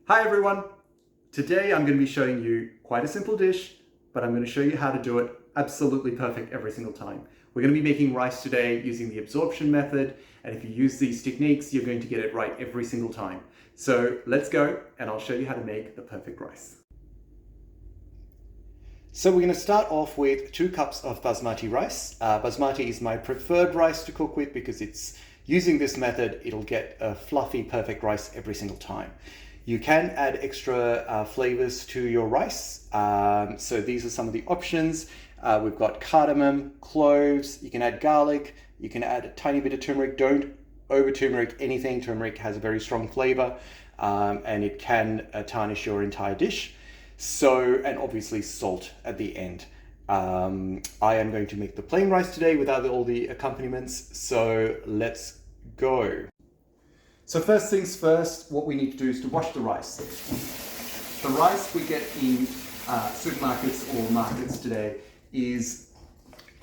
Hi everyone! Today I'm going to be showing you quite a simple dish, but I'm going to show you how to do it absolutely perfect every single time. We're going to be making rice today using the absorption method, and if you use these techniques, you're going to get it right every single time. So let's go, and I'll show you how to make the perfect rice. So we're going to start off with 2 cups of Basmati rice. Basmati is my preferred rice to cook with because using this method, it'll get a fluffy, perfect rice every single time. You can add extra flavors to your rice. So these are some of the options. We've got cardamom, cloves, you can add garlic, you can add a tiny bit of turmeric. Don't over turmeric anything. Turmeric has a very strong flavor and it can tarnish your entire dish. So, and obviously salt at the end. I am going to make the plain rice today without all the accompaniments. So let's go. So first things first, what we need to do is to wash the rice. The rice we get in supermarkets or markets today is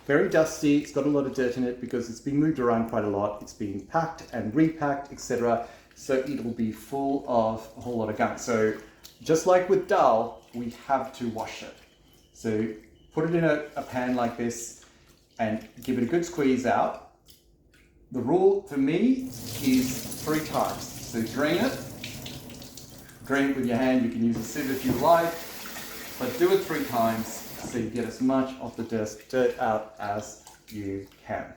very dusty. It's got a lot of dirt in it because it's been moved around quite a lot. It's been packed and repacked, etc. So it will be full of a whole lot of gunk. So just like with dal, we have to wash it. So put it in a pan like this and give it a good squeeze out. The rule for me is 3 times. So drain it with your hand. You can use a sieve if you like, but do it 3 times so you get as much of the dirt out as you can.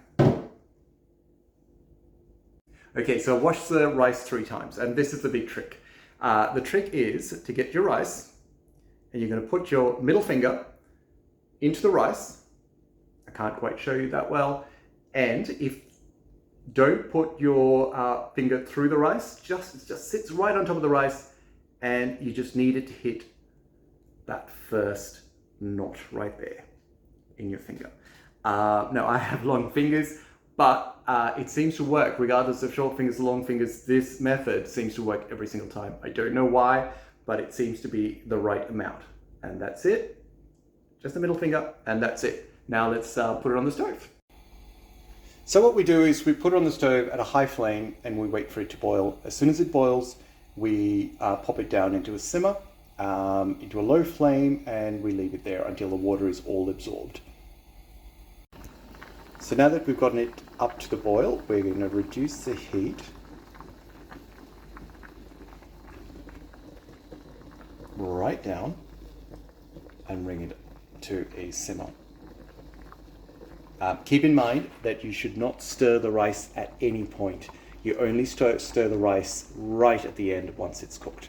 Okay, so wash the rice 3 times, and this is the big trick. The trick is to get your rice, and you're going to put your middle finger into the rice. I can't quite show you that well, and don't put your finger through the rice, it just sits right on top of the rice, and you just need it to hit that first knot right there in your finger. Now I have long fingers, but it seems to work regardless of short fingers or long fingers. This method seems to work every single time. I don't know why, but it seems to be the right amount. And that's it, just the middle finger, and that's it. Now let's put it on the stove. So what we do is we put it on the stove at a high flame and we wait for it to boil. As soon as it boils, we pop it down into a simmer, into a low flame, and we leave it there until the water is all absorbed. So now that we've gotten it up to the boil, we're going to reduce the heat right down and bring it to a simmer. Keep in mind that you should not stir the rice at any point. You only stir the rice right at the end once it's cooked.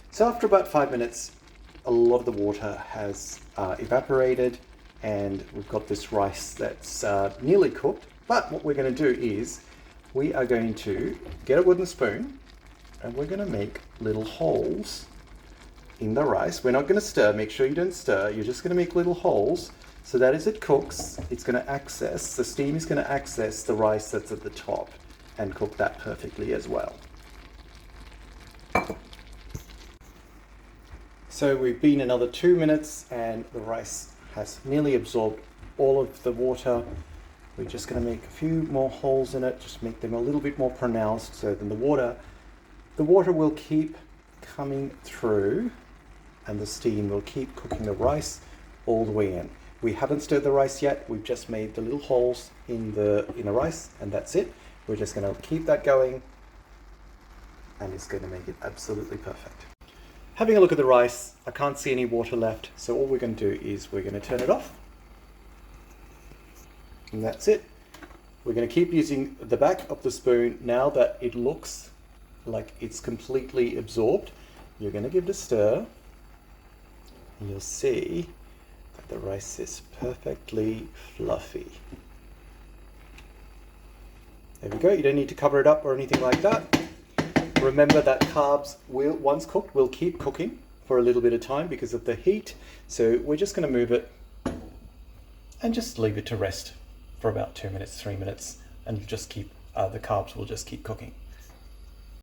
So after about 5 minutes, a lot of the water has evaporated and we've got this rice that's nearly cooked. But what we're going to do is we are going to get a wooden spoon and we're going to make little holes in the rice. We're not going to stir. Make sure you don't stir. You're just going to make little holes so that as it cooks, it's going to access, the steam is going to access the rice that's at the top and cook that perfectly as well. So we've been another 2 minutes and the rice has nearly absorbed all of the water. We're just going to make a few more holes in it, just make them a little bit more pronounced so then the water will keep coming through and the steam will keep cooking the rice all the way in. We haven't stirred the rice yet, we've just made the little holes in the rice and that's it. We're just going to keep that going and it's going to make it absolutely perfect. Having a look at the rice, I can't see any water left, so all we're going to do is we're going to turn it off. And that's it. We're going to keep using the back of the spoon now that it looks like it's completely absorbed. You're going to give it a stir and you'll see that the rice is perfectly fluffy. There we go. You don't need to cover it up or anything like that. Remember that carbs, once cooked, will keep cooking for a little bit of time because of the heat. So we're just going to move it and just leave it to rest for about 2 minutes, 3 minutes, and just keep the carbs will just keep cooking.